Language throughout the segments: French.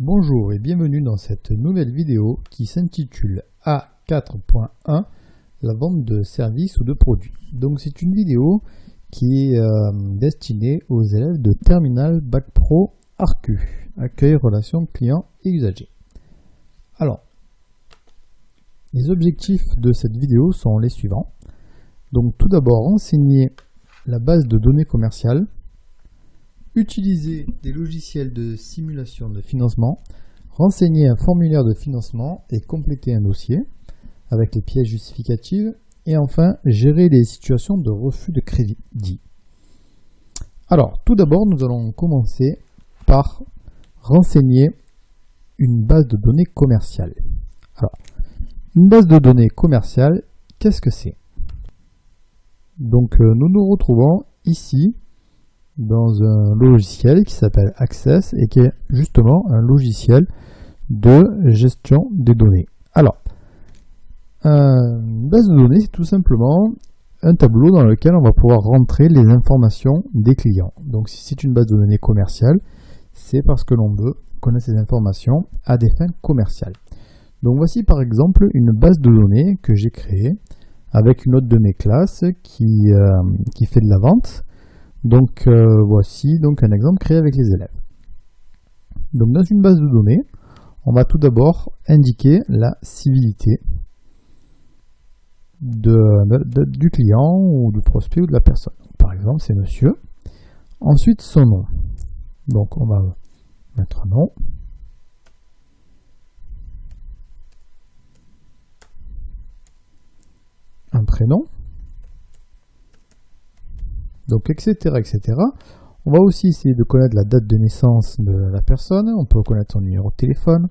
Bonjour et bienvenue dans cette nouvelle vidéo qui s'intitule A4.1 la vente de services ou de produits. Donc c'est une vidéo qui est destinée aux élèves de Terminal Bac Pro ARCU, accueil, relations clients et usagers. Alors, les objectifs de cette vidéo sont les suivants. Donc tout d'abord, renseigner la base de données commerciale, utiliser des logiciels de simulation de financement, renseigner un formulaire de financement et compléter un dossier avec les pièces justificatives et enfin gérer les situations de refus de crédit. Alors tout d'abord nous allons commencer par renseigner une base de données commerciale. Alors, une base de données commerciale, qu'est-ce que c'est? Donc nous nous retrouvons ici dans un logiciel qui s'appelle Access et qui est justement un logiciel de gestion des données. Alors, une base de données, c'est tout simplement un tableau dans lequel on va pouvoir rentrer les informations des clients. Donc si c'est une base de données commerciale, c'est parce que l'on veut connaître ces informations à des fins commerciales. Donc voici par exemple une base de données que j'ai créée avec une autre de mes classes qui fait de la vente. Donc voici donc un exemple créé avec les élèves. Donc dans une base de données, on va tout d'abord indiquer la civilité du client ou du prospect ou de la personne. Par exemple, c'est monsieur. Ensuite, son nom. Donc on va mettre un nom. Un prénom. Donc, etc., etc. On va aussi essayer de connaître la date de naissance de la personne. On peut connaître son numéro de téléphone.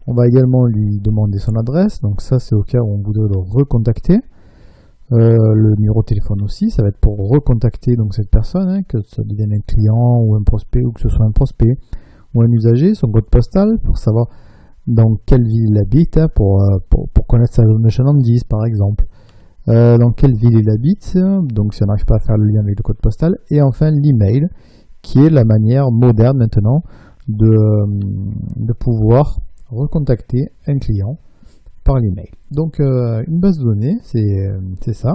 On va également lui demander son adresse. Donc ça, c'est au cas où on voudrait le recontacter. Le numéro de téléphone aussi, ça va être pour recontacter donc cette personne, que ce devienne un client ou un prospect, ou que ce soit un prospect ou un usager. Son code postal pour savoir dans quelle ville il habite, pour connaître sa zone de chalandise, par exemple. Dans quelle ville il habite, donc si on n'arrive pas à faire le lien avec le code postal, et enfin l'email, qui est la manière moderne maintenant de pouvoir recontacter un client par l'email. Donc une base de données, c'est ça,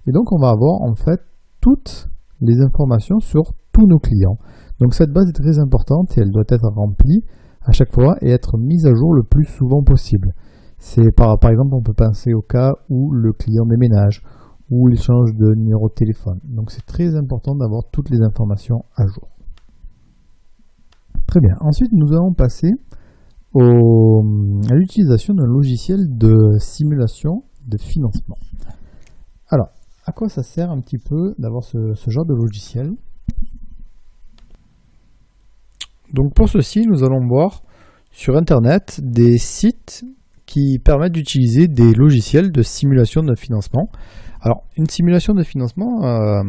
et donc on va avoir en fait toutes les informations sur tous nos clients. Donc cette base est très importante et elle doit être remplie à chaque fois et être mise à jour le plus souvent possible. C'est par exemple, on peut penser au cas où le client déménage, ou il change de numéro de téléphone. Donc c'est très important d'avoir toutes les informations à jour. Très bien. Ensuite, nous allons passer à l'utilisation d'un logiciel de simulation de financement. Alors, à quoi ça sert un petit peu d'avoir ce genre de logiciel? Donc pour ceci, nous allons voir sur Internet des sites qui permettent d'utiliser des logiciels de simulation de financement. Alors, une simulation de financement,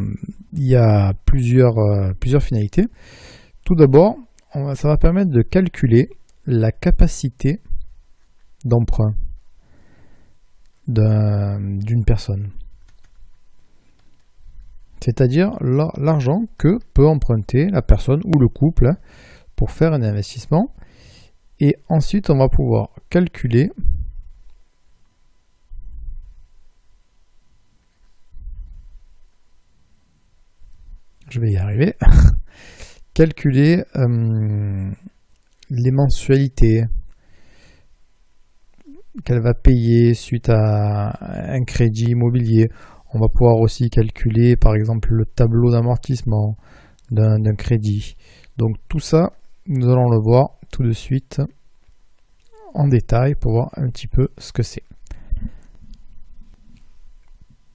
il y a plusieurs finalités. Tout d'abord, ça va permettre de calculer la capacité d'emprunt d'une personne. C'est-à-dire l'argent que peut emprunter la personne ou le couple pour faire un investissement. Et ensuite, on va pouvoir calculer calculer les mensualités qu'elle va payer suite à un crédit immobilier. On va pouvoir aussi calculer par exemple le tableau d'amortissement d'un crédit. Donc tout ça, nous allons le voir tout de suite en détail pour voir un petit peu ce que c'est.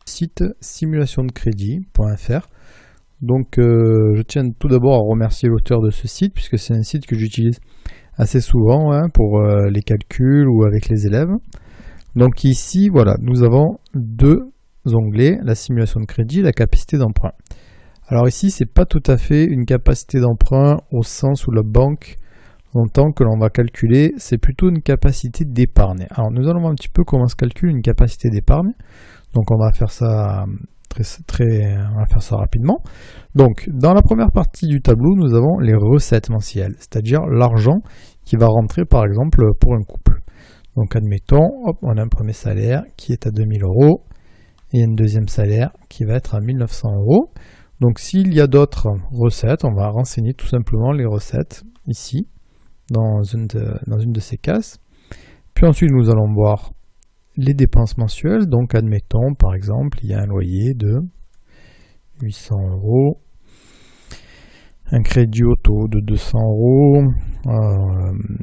Site simulationdecrédit.fr. Donc je tiens tout d'abord à remercier l'auteur de ce site puisque c'est un site que j'utilise assez souvent pour les calculs ou avec les élèves. Donc ici voilà, nous avons deux onglets, la simulation de crédit et la capacité d'emprunt. Alors ici c'est pas tout à fait une capacité d'emprunt au sens où la banque entend que l'on va calculer, c'est plutôt une capacité d'épargne. Alors nous allons voir un petit peu comment se calcule une capacité d'épargne. Donc on va faire ça on va faire ça rapidement. Donc, dans la première partie du tableau, nous avons les recettes mensuelles, c'est-à-dire l'argent qui va rentrer, par exemple, pour un couple. Donc, admettons, hop, on a un premier salaire qui est à 2000 € et un deuxième salaire qui va être à 1900 €. Donc, s'il y a d'autres recettes, on va renseigner tout simplement les recettes ici, dans une de ces cases. Puis ensuite, nous allons voir les dépenses mensuelles. Donc, admettons, par exemple, il y a un loyer de 800 €, un crédit auto de 200 €.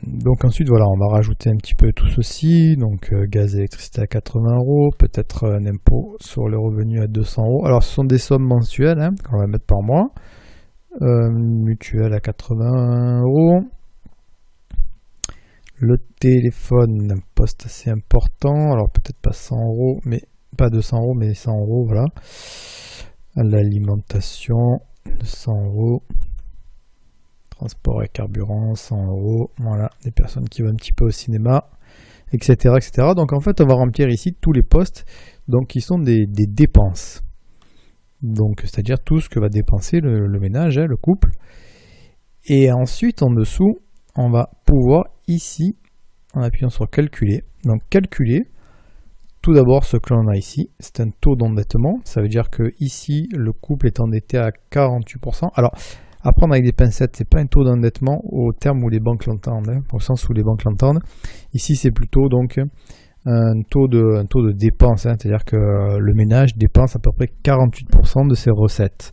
Donc ensuite, voilà, on va rajouter un petit peu tout ceci. Donc, gaz et électricité à 80 €, peut-être un impôt sur les revenus à 200 €. Alors, ce sont des sommes mensuelles hein, qu'on va mettre par mois. Mutuelle à 80 €. Le téléphone, un poste assez important, alors peut-être pas 100 €, mais pas 200 €, mais 100 €, voilà. L'alimentation, 100 €. Transport et carburant, 100 €. Voilà, des personnes qui vont un petit peu au cinéma, etc., etc. Donc en fait, on va remplir ici tous les postes, donc qui sont des dépenses. Donc c'est-à-dire tout ce que va dépenser le ménage, hein, le couple. Et ensuite, en dessous, on va pouvoir ici, en appuyant sur calculer, donc calculer tout d'abord ce que l'on a ici, c'est un taux d'endettement, ça veut dire que ici le couple est endetté à 48%. Alors à prendre avec des pincettes, c'est pas un taux d'endettement au terme où les banques l'entendent, hein, au sens où les banques l'entendent. Ici c'est plutôt donc un taux de dépense, hein, c'est-à-dire que le ménage dépense à peu près 48% de ses recettes.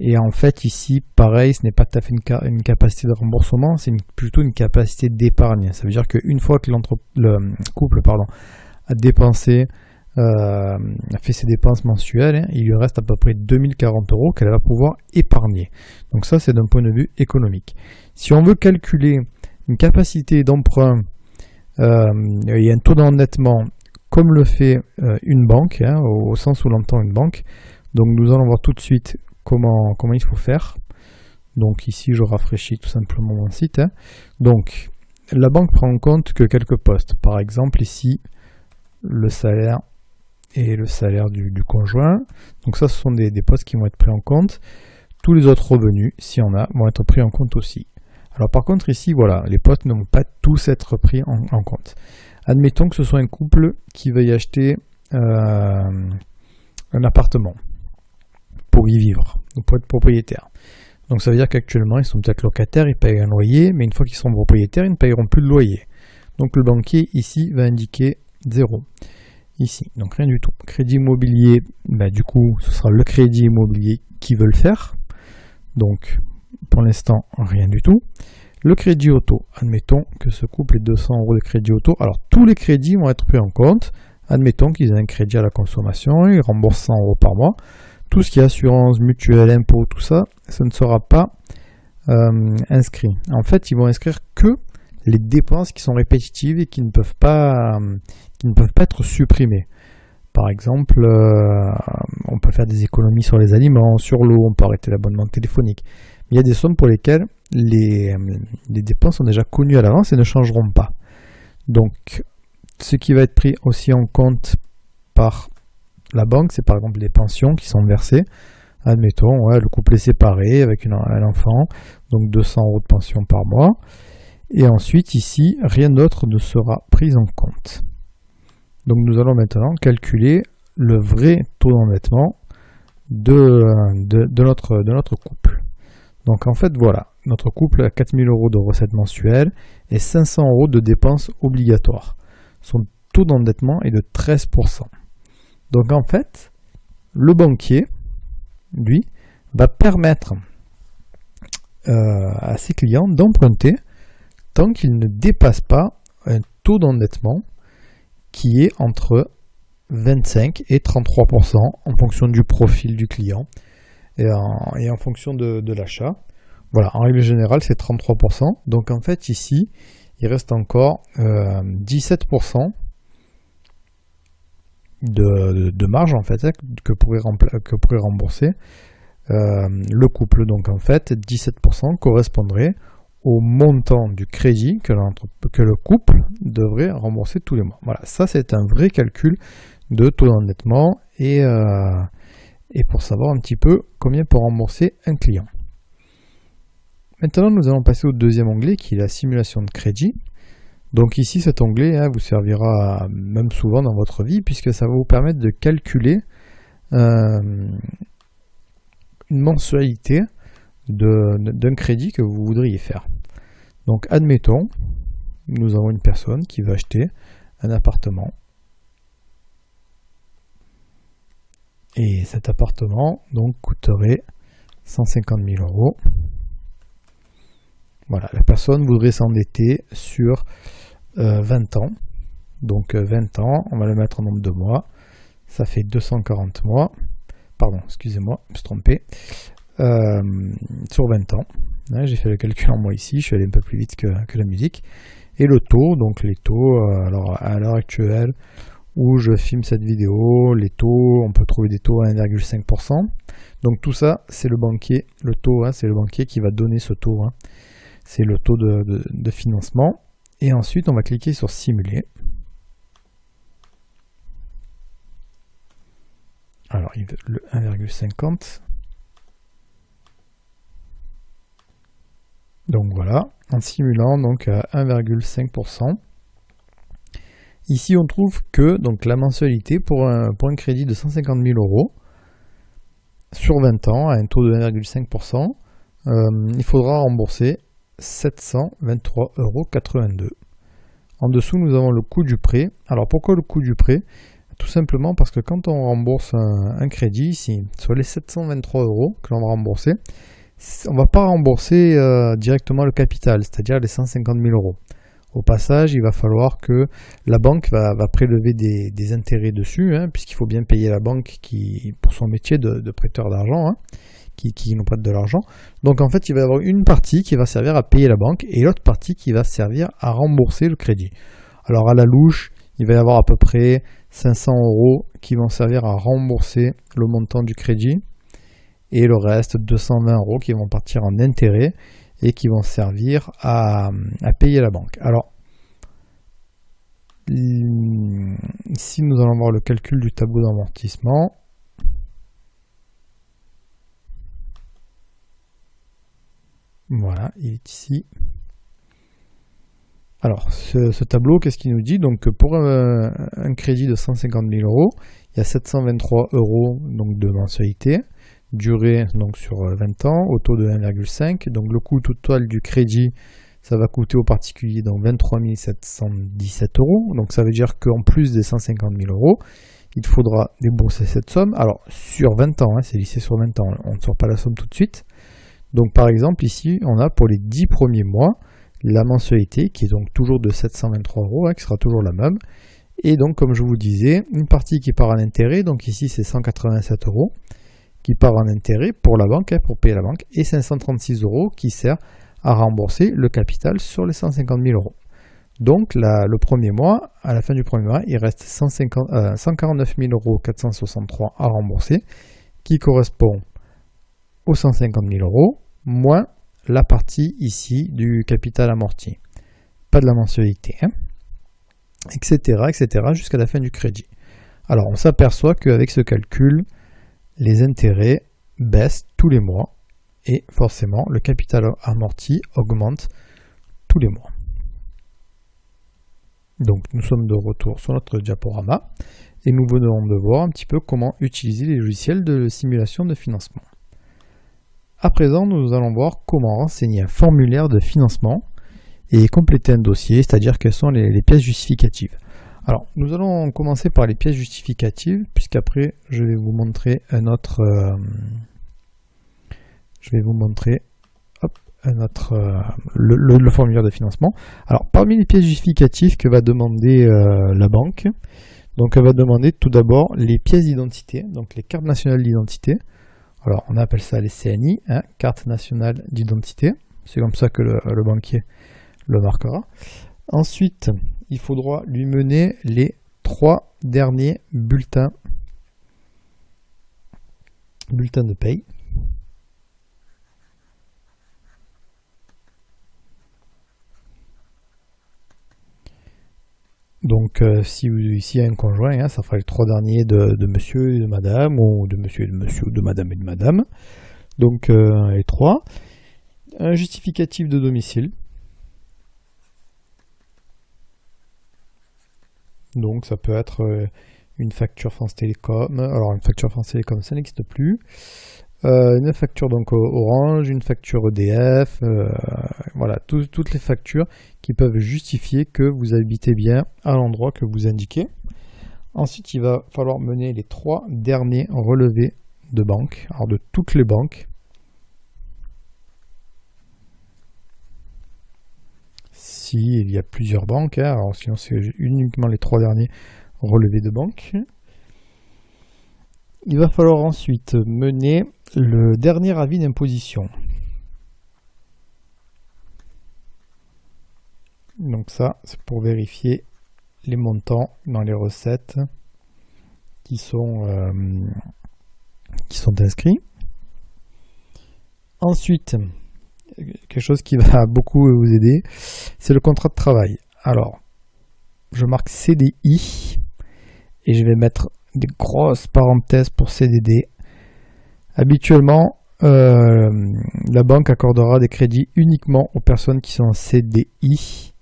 Et en fait, ici, pareil, ce n'est pas tout à fait une capacité de remboursement, c'est plutôt une capacité d'épargne. Ça veut dire qu'une fois que le couple a dépensé, a fait ses dépenses mensuelles, hein, il lui reste à peu près 2040 € qu'elle va pouvoir épargner. Donc ça, c'est d'un point de vue économique. Si on veut calculer une capacité d'emprunt et un taux d'endettement comme le fait une banque, hein, au sens où l'entend une banque, donc nous allons voir tout de suite comment il faut faire. Donc ici je rafraîchis tout simplement mon site. Hein. Donc la banque prend en compte que quelques postes. Par exemple ici le salaire et le salaire du conjoint. Donc ça ce sont des postes qui vont être pris en compte. Tous les autres revenus, si on a, vont être pris en compte aussi. Alors par contre ici voilà, les postes ne vont pas tous être pris en compte. Admettons que ce soit un couple qui veuille acheter un appartement pour y vivre, ou pour être propriétaire. Donc ça veut dire qu'actuellement ils sont peut-être locataires, ils payent un loyer, mais une fois qu'ils seront propriétaires, ils ne payeront plus de loyer. Donc le banquier ici va indiquer 0. Ici, donc rien du tout. Crédit immobilier, du coup ce sera le crédit immobilier qu'ils veulent faire. Donc pour l'instant rien du tout. Le crédit auto, admettons que ce couple ait 200 € de crédit auto. Alors tous les crédits vont être pris en compte. Admettons qu'ils aient un crédit à la consommation, ils remboursent 100 € par mois. Tout ce qui est assurance, mutuelle, impôt, tout ça, ça ne sera pas inscrit. En fait, ils vont inscrire que les dépenses qui sont répétitives et qui ne peuvent pas être supprimées. Par exemple, on peut faire des économies sur les aliments, sur l'eau, on peut arrêter l'abonnement téléphonique. Mais il y a des sommes pour lesquelles les dépenses sont déjà connues à l'avance et ne changeront pas. Donc, ce qui va être pris aussi en compte par la banque, c'est par exemple les pensions qui sont versées. Admettons, le couple est séparé avec un enfant, donc 200 € de pension par mois. Et ensuite, ici, rien d'autre ne sera pris en compte. Donc nous allons maintenant calculer le vrai taux d'endettement de notre couple. Donc en fait, voilà, notre couple a 4000 € de recettes mensuelles et 500 € de dépenses obligatoires. Son taux d'endettement est de 13%. Donc en fait, le banquier, lui, va permettre à ses clients d'emprunter tant qu'il ne dépasse pas un taux d'endettement qui est entre 25 et 33% en fonction du profil du client et en fonction de l'achat. Voilà, en règle générale, c'est 33%. Donc en fait, ici, il reste encore 17% de marge en fait que pourrait rembourser le couple. Donc en fait 17% correspondrait au montant du crédit que le couple devrait rembourser tous les mois. Voilà, ça c'est un vrai calcul de taux d'endettement et et pour savoir un petit peu combien peut rembourser un client. Maintenant, nous allons passer au deuxième onglet qui est la simulation de crédit. Donc ici, cet onglet vous servira même souvent dans votre vie puisque ça va vous permettre de calculer une mensualité d'un crédit que vous voudriez faire. Donc admettons, nous avons une personne qui va acheter un appartement. Et cet appartement donc coûterait 150 000 euros. Voilà, la personne voudrait s'endetter sur 20 ans. Donc 20 ans, on va le mettre en nombre de mois. Ça fait 240 mois. Pardon, excusez-moi, je me suis trompé. Sur 20 ans. Hein, j'ai fait le calcul en mois ici, je suis allé un peu plus vite que la musique. Et le taux, donc les taux, alors à l'heure actuelle où je filme cette vidéo, les taux, on peut trouver des taux à 1,5%. Donc tout ça, c'est le banquier, le taux, c'est le banquier qui va donner ce taux. C'est le taux de financement. Et ensuite, on va cliquer sur simuler. Alors, il veut le 1,50. Donc voilà, en simulant donc à 1,5%. Ici, on trouve que donc, la mensualité pour un crédit de 150 000 euros sur 20 ans à un taux de 1,5%, il faudra rembourser 723,82 euros. En dessous, nous avons le coût du prêt. Alors pourquoi le coût du prêt? Tout simplement parce que quand on rembourse un crédit, ici, sur les 723 euros que l'on va rembourser, on ne va pas rembourser directement le capital, c'est-à-dire les 150 000 euros. Au passage, il va falloir que la banque va prélever des intérêts dessus, puisqu'il faut bien payer la banque pour son métier de prêteur d'argent, qui nous prête de l'argent. Donc en fait, il va y avoir une partie qui va servir à payer la banque et l'autre partie qui va servir à rembourser le crédit. Alors à la louche, il va y avoir à peu près 500 euros qui vont servir à rembourser le montant du crédit et le reste, 220 euros qui vont partir en intérêt et qui vont servir à payer la banque. Alors, ici nous allons voir le calcul du tableau d'amortissement. Voilà, il est ici. Alors, ce tableau, qu'est-ce qu'il nous dit? Donc, pour un crédit de 150 000 euros, il y a 723 euros donc, de mensualité, durée donc, sur 20 ans, au taux de 1,5. Donc, le coût total du crédit, ça va coûter au particulier donc, 23 717 euros. Donc, ça veut dire qu'en plus des 150 000 euros, il faudra débourser cette somme. Alors, sur 20 ans, c'est lissé sur 20 ans, on ne sort pas la somme tout de suite. Donc par exemple ici on a pour les 10 premiers mois la mensualité qui est donc toujours de 723 euros, qui sera toujours la même. Et donc comme je vous disais, une partie qui part en intérêt, donc ici c'est 187 euros qui part en intérêt pour la banque, pour payer la banque, et 536 euros qui sert à rembourser le capital sur les 150 000 euros. Donc le premier mois, à la fin du premier mois, il reste 149 463 € à rembourser, qui correspond aux 150 000 euros, moins la partie ici du capital amorti. Pas de la mensualité, etc., jusqu'à la fin du crédit. Alors on s'aperçoit qu'avec ce calcul, les intérêts baissent tous les mois et forcément le capital amorti augmente tous les mois. Donc nous sommes de retour sur notre diaporama et nous venons de voir un petit peu comment utiliser les logiciels de simulation de financement. À présent, nous allons voir comment renseigner un formulaire de financement et compléter un dossier, c'est-à-dire quelles sont les pièces justificatives. Alors, nous allons commencer par les pièces justificatives, puisqu'après, je vais vous montrer le formulaire de financement. Alors, parmi les pièces justificatives que va demander la banque, donc elle va demander tout d'abord les pièces d'identité, donc les cartes nationales d'identité. Alors, on appelle ça les CNI, carte nationale d'identité. C'est comme ça que le banquier le marquera. Ensuite, il faudra lui mener les 3 derniers bulletins de paye. Donc s'il y a un conjoint, ça fera les 3 derniers de monsieur et de madame, ou de monsieur et de monsieur, ou de madame et de madame. Donc les 3. Un justificatif de domicile. Donc ça peut être une facture France Télécom. Alors une facture France Télécom, ça n'existe plus. Une facture donc Orange, une facture EDF, voilà, toutes les factures qui peuvent justifier que vous habitez bien à l'endroit que vous indiquez. Ensuite, il va falloir mener les 3 derniers relevés de banque, alors de toutes les banques. S'il y a plusieurs banques, alors sinon c'est uniquement les 3 derniers relevés de banque. Il va falloir ensuite mener le dernier avis d'imposition. Donc ça, c'est pour vérifier les montants dans les recettes qui sont inscrits. Ensuite, quelque chose qui va beaucoup vous aider, c'est le contrat de travail. Alors, je marque CDI et je vais mettre des grosses parenthèses pour CDD. Habituellement, la banque accordera des crédits uniquement aux personnes qui sont en CDI.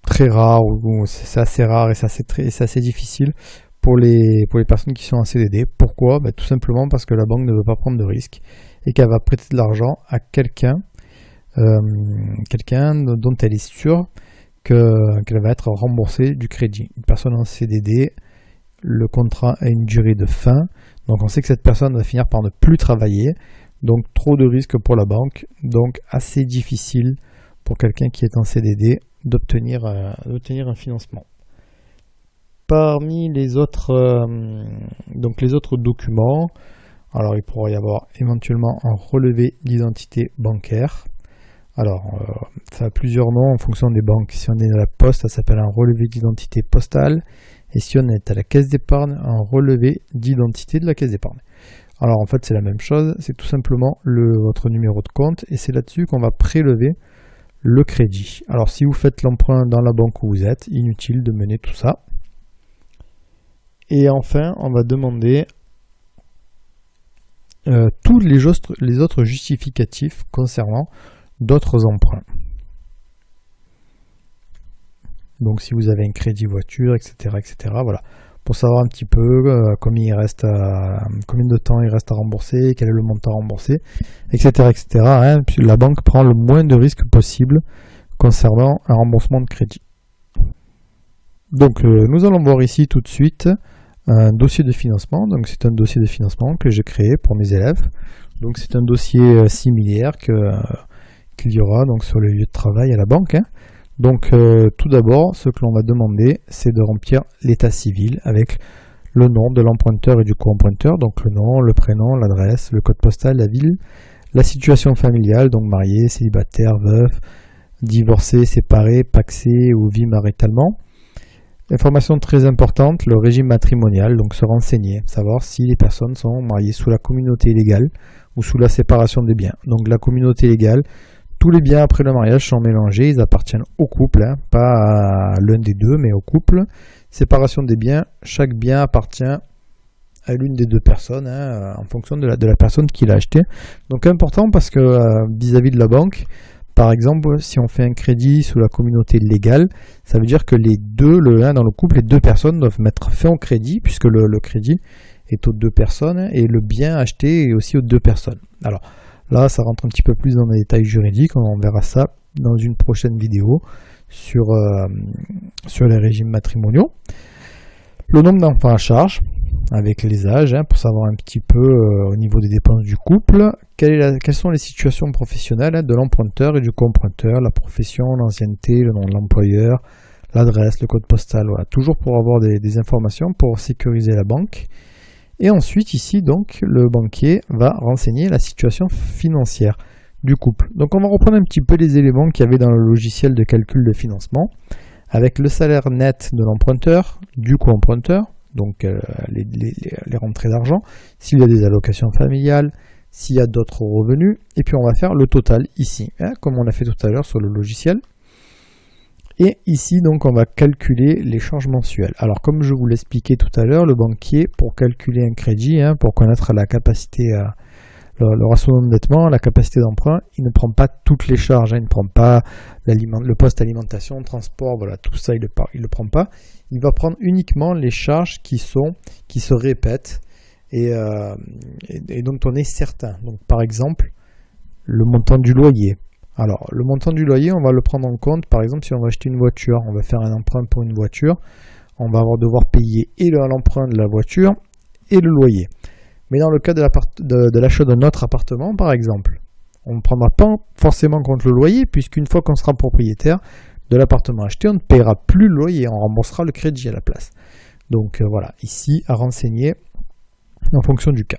Très rare, ou c'est assez rare et c'est assez difficile pour les personnes qui sont en CDD. Pourquoi ? Tout simplement parce que la banque ne veut pas prendre de risques et qu'elle va prêter de l'argent à quelqu'un dont elle est sûre qu'elle va être remboursée du crédit. Une personne en CDD, le contrat a une durée de fin, donc on sait que cette personne va finir par ne plus travailler, donc trop de risques pour la banque, donc assez difficile pour quelqu'un qui est en CDD d'obtenir un financement. Parmi les autres documents, alors il pourrait y avoir éventuellement un relevé d'identité bancaire. Alors ça a plusieurs noms en fonction des banques. Si on est à la poste, ça s'appelle un relevé d'identité postale. Et si on est à la caisse d'épargne, un relevé d'identité de la caisse d'épargne. Alors en fait c'est la même chose, c'est tout simplement votre numéro de compte et c'est là-dessus qu'on va prélever le crédit. Alors si vous faites l'emprunt dans la banque où vous êtes, inutile de mener tout ça. Et enfin on va demander tous les autres justificatifs concernant d'autres emprunts. Donc si vous avez un crédit voiture, etc., voilà, pour savoir un petit peu combien de temps il reste à rembourser, quel est le montant à rembourser, etc., Puis la banque prend le moins de risques possible concernant un remboursement de crédit. Donc nous allons voir ici tout de suite un dossier de financement. Donc c'est un dossier de financement que j'ai créé pour mes élèves. Donc c'est un dossier similaire qu'il y aura donc sur le lieu de travail à la banque. Donc tout d'abord, ce que l'on va demander, c'est de remplir l'état civil avec le nom de l'emprunteur et du co-emprunteur, donc le nom, le prénom, l'adresse, le code postal, la ville, la situation familiale, donc marié, célibataire, veuf, divorcé, séparé, pacsé ou vie maritalement. Information très importante, le régime matrimonial, donc se renseigner, savoir si les personnes sont mariées sous la communauté légale ou sous la séparation des biens. Donc la communauté légale, tous les biens après le mariage sont mélangés, ils appartiennent au couple, pas à l'un des deux, mais au couple. Séparation des biens, chaque bien appartient à l'une des deux personnes, en fonction de la personne qui l'a acheté. Donc important parce que vis-à-vis de la banque, par exemple, si on fait un crédit sous la communauté légale, ça veut dire que les deux, dans le couple, les deux personnes doivent mettre fin au crédit, puisque le crédit est aux deux personnes, et le bien acheté est aussi aux deux personnes. Alors, là, ça rentre un petit peu plus dans les détails juridiques, on verra ça dans une prochaine vidéo sur les régimes matrimoniaux. Le nombre d'enfants à charge, avec les âges, pour savoir un petit peu au niveau des dépenses du couple, quelles sont les situations professionnelles de l'emprunteur et du co-emprunteur, la profession, l'ancienneté, le nom de l'employeur, l'adresse, le code postal, voilà, toujours pour avoir des informations pour sécuriser la banque. Et ensuite, ici, donc, le banquier va renseigner la situation financière du couple. Donc, on va reprendre un petit peu les éléments qu'il y avait dans le logiciel de calcul de financement, avec le salaire net de l'emprunteur, du co-emprunteur, donc les rentrées d'argent, s'il y a des allocations familiales, s'il y a d'autres revenus, et puis on va faire le total ici, comme on a fait tout à l'heure sur le logiciel. Et ici, donc, on va calculer les charges mensuelles. Alors, comme je vous l'expliquais tout à l'heure, le banquier, pour calculer un crédit, pour connaître la capacité, le ratio d'endettement, la capacité d'emprunt, il ne prend pas toutes les charges. Il ne prend pas le poste alimentation, transport, voilà, tout ça, il le prend pas. Il va prendre uniquement les charges qui se répètent et dont on est certain. Donc, par exemple, le montant du loyer. Alors, le montant du loyer, on va le prendre en compte. Par exemple, si on va acheter une voiture, on va faire un emprunt pour une voiture, on va devoir payer et l'emprunt de la voiture et le loyer. Mais dans le cas de l'achat d'un autre appartement, par exemple, on ne prendra pas forcément en compte le loyer, puisqu'une fois qu'on sera propriétaire de l'appartement acheté, on ne paiera plus le loyer, on remboursera le crédit à la place. Donc voilà, ici, à renseigner en fonction du cas.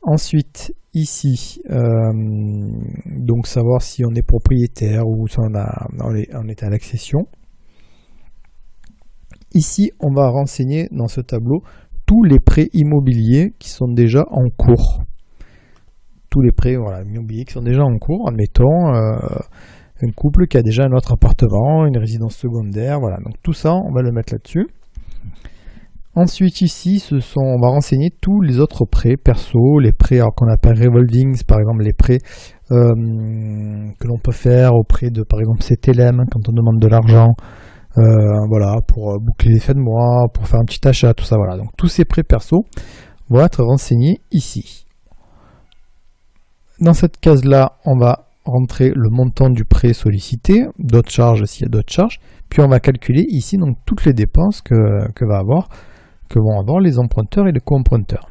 Ensuite, ici, donc savoir si on est propriétaire ou si on est à l'accession. Ici, on va renseigner dans ce tableau tous les prêts immobiliers qui sont déjà en cours. Tous les prêts immobiliers qui sont déjà en cours. Admettons, un couple qui a déjà un autre appartement, une résidence secondaire, voilà. Donc tout ça, on va le mettre là-dessus. Ensuite ici, on va renseigner tous les autres prêts perso, les prêts qu'on appelle revolvings, par exemple les prêts que l'on peut faire auprès de, par exemple, CTLM, quand on demande de l'argent, voilà, pour boucler les fins de mois, pour faire un petit achat, tout ça, voilà. Donc tous ces prêts perso vont être renseignés ici. Dans cette case-là, on va rentrer le montant du prêt sollicité, d'autres charges s'il y a d'autres charges, puis on va calculer ici donc toutes les dépenses que vont avoir les emprunteurs et les co-emprunteurs.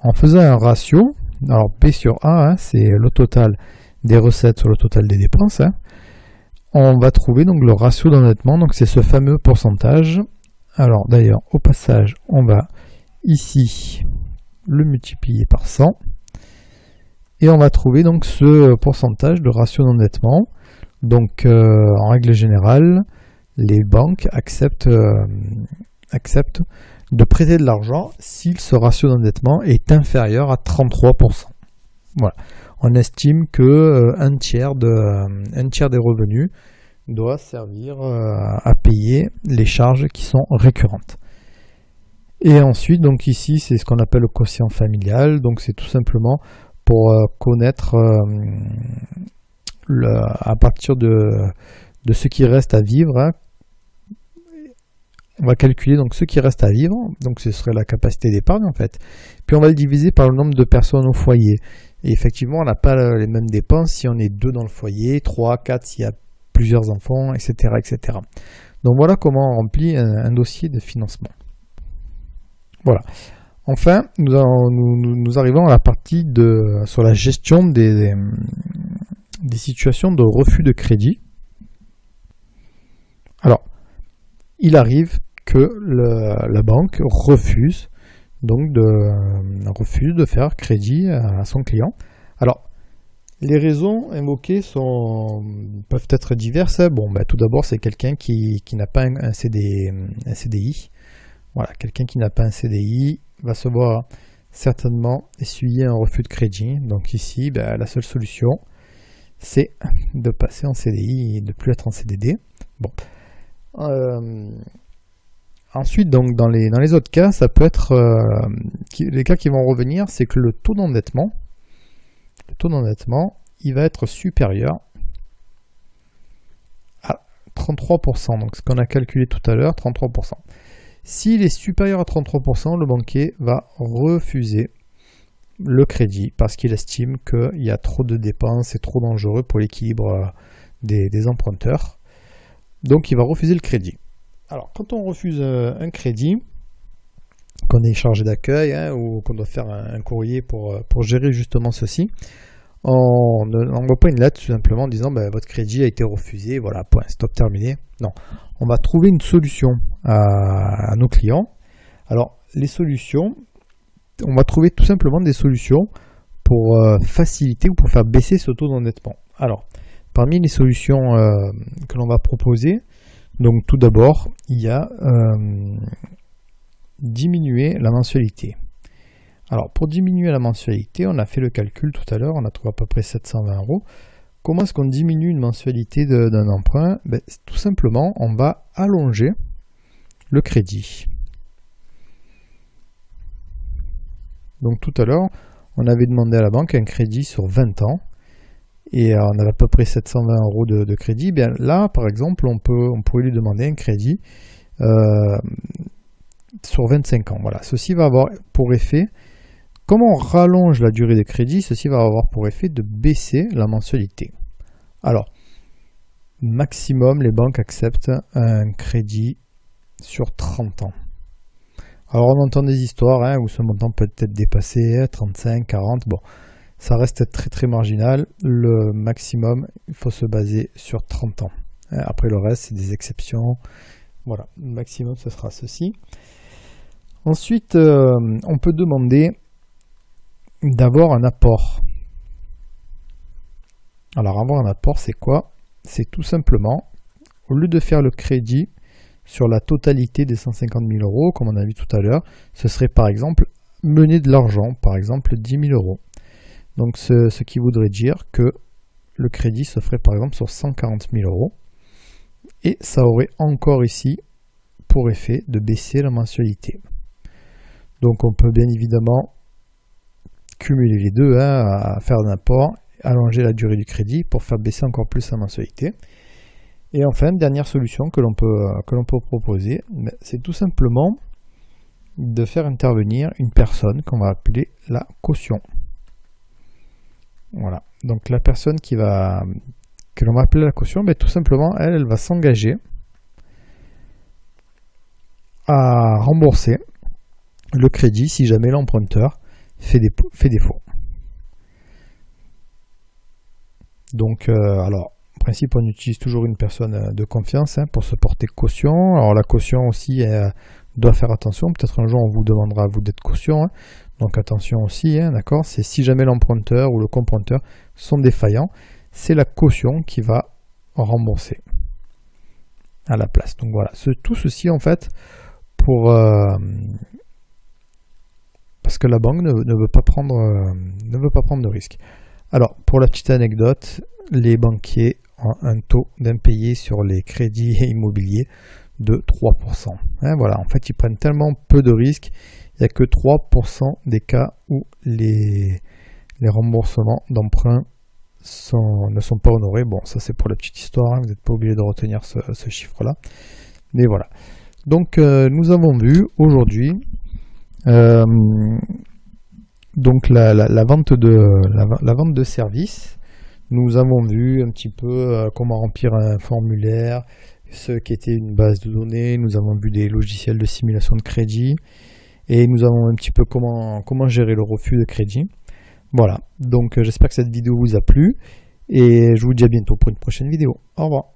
En faisant un ratio, alors P sur A, c'est le total des recettes sur le total des dépenses, on va trouver donc le ratio d'endettement, donc c'est ce fameux pourcentage. Alors d'ailleurs, au passage, on va ici le multiplier par 100, et on va trouver donc ce pourcentage de ratio d'endettement. Donc en règle générale, les banques acceptent de prêter de l'argent si ce ratio d'endettement est inférieur à 33%. Voilà. On estime que un tiers des revenus doit servir à payer les charges qui sont récurrentes. Et ensuite, donc ici, c'est ce qu'on appelle le quotient familial. Donc c'est tout simplement pour connaître à partir de ce qui reste à vivre. On va calculer donc ce qui reste à vivre, donc ce serait la capacité d'épargne en fait. Puis on va le diviser par le nombre de personnes au foyer. Et effectivement, on n'a pas les mêmes dépenses si on est 2 dans le foyer, 3, 4 s'il y a plusieurs enfants, etc. etc. Donc voilà comment on remplit un dossier de financement. Voilà. Enfin, nous arrivons à la partie sur la gestion des situations de refus de crédit. Alors, il arrive que la banque refuse de faire crédit à son client. Alors, les raisons invoquées peuvent être diverses. Bon, tout d'abord, c'est quelqu'un qui n'a pas un CDI. Voilà, quelqu'un qui n'a pas un CDI va se voir certainement essuyer un refus de crédit. Donc ici, la seule solution, c'est de passer en CDI et de ne plus être en CDD. Bon. Ensuite, donc dans les autres cas, ça peut être les cas qui vont revenir, c'est que le taux d'endettement, il va être supérieur à 33%. Donc ce qu'on a calculé tout à l'heure, 33%. S'il est supérieur à 33%, le banquier va refuser le crédit parce qu'il estime qu'il y a trop de dépenses, c'est trop dangereux pour l'équilibre des emprunteurs. Donc il va refuser le crédit. Alors quand on refuse un crédit, qu'on est chargé d'accueil ou qu'on doit faire un courrier pour gérer justement ceci, on n'envoie pas une lettre tout simplement en disant votre crédit a été refusé, voilà, point, stop, terminé. Non, on va trouver une solution à nos clients. Alors les solutions, on va trouver tout simplement des solutions pour faciliter ou pour faire baisser ce taux d'endettement. Alors, parmi les solutions que l'on va proposer, donc tout d'abord, il y a diminuer la mensualité. Alors pour diminuer la mensualité, on a fait le calcul tout à l'heure, on a trouvé à peu près 720 €. Comment est-ce qu'on diminue une mensualité d'un emprunt? Tout simplement, on va allonger le crédit. Donc tout à l'heure, on avait demandé à la banque un crédit sur 20 ans et on avait à peu près 720 euros de crédit. Bien là, par exemple, on pourrait lui demander un crédit sur 25 ans. Voilà. Ceci va avoir pour effet, comme on rallonge la durée de crédit, ceci va avoir pour effet de baisser la mensualité. Alors, maximum, les banques acceptent un crédit sur 30 ans. Alors on entend des histoires où ce montant peut être dépassé, 35, 40, bon, ça reste très très marginal. Le maximum, il faut se baser sur 30 ans. Après le reste, c'est des exceptions. Voilà, le maximum, ce sera ceci. Ensuite, on peut demander d'avoir un apport. Alors avoir un apport, c'est quoi? C'est tout simplement, au lieu de faire le crédit sur la totalité des 150 000 euros, comme on a vu tout à l'heure, ce serait par exemple mener de l'argent, par exemple 10 000 euros. Donc ce qui voudrait dire que le crédit se ferait par exemple sur 140 000 euros. Et ça aurait encore ici pour effet de baisser la mensualité. Donc on peut bien évidemment cumuler les deux, à faire un apport, allonger la durée du crédit pour faire baisser encore plus la mensualité. Et enfin, dernière solution que l'on peut proposer, c'est tout simplement de faire intervenir une personne qu'on va appeler la caution. Voilà. Donc la personne que l'on va appeler la caution, tout simplement, elle va s'engager à rembourser le crédit si jamais l'emprunteur fait défaut. Donc, alors, en principe, on utilise toujours une personne de confiance pour se porter caution. Alors la caution aussi doit faire attention. Peut-être un jour on vous demandera à vous d'être caution. Donc attention aussi, d'accord. C'est si jamais l'emprunteur ou le comprunteur sont défaillants, c'est la caution qui va rembourser à la place. Donc voilà, tout ceci en fait parce que la banque ne veut pas prendre de risque. Alors pour la petite anecdote, les banquiers ont un taux d'impayé sur les crédits immobiliers de 3%. Voilà, en fait, ils prennent tellement peu de risques, il n'y a que 3% des cas où les remboursements d'emprunt ne sont pas honorés. Bon, ça c'est pour la petite histoire, vous n'êtes pas obligé de retenir ce chiffre-là. Mais voilà. Donc, nous avons vu aujourd'hui donc la vente de services. Nous avons vu un petit peu comment remplir un formulaire, ce qu'était une base de données. Nous avons vu des logiciels de simulation de crédit et nous avons un petit peu comment gérer le refus de crédit. Voilà, donc j'espère que cette vidéo vous a plu et je vous dis à bientôt pour une prochaine vidéo. Au revoir.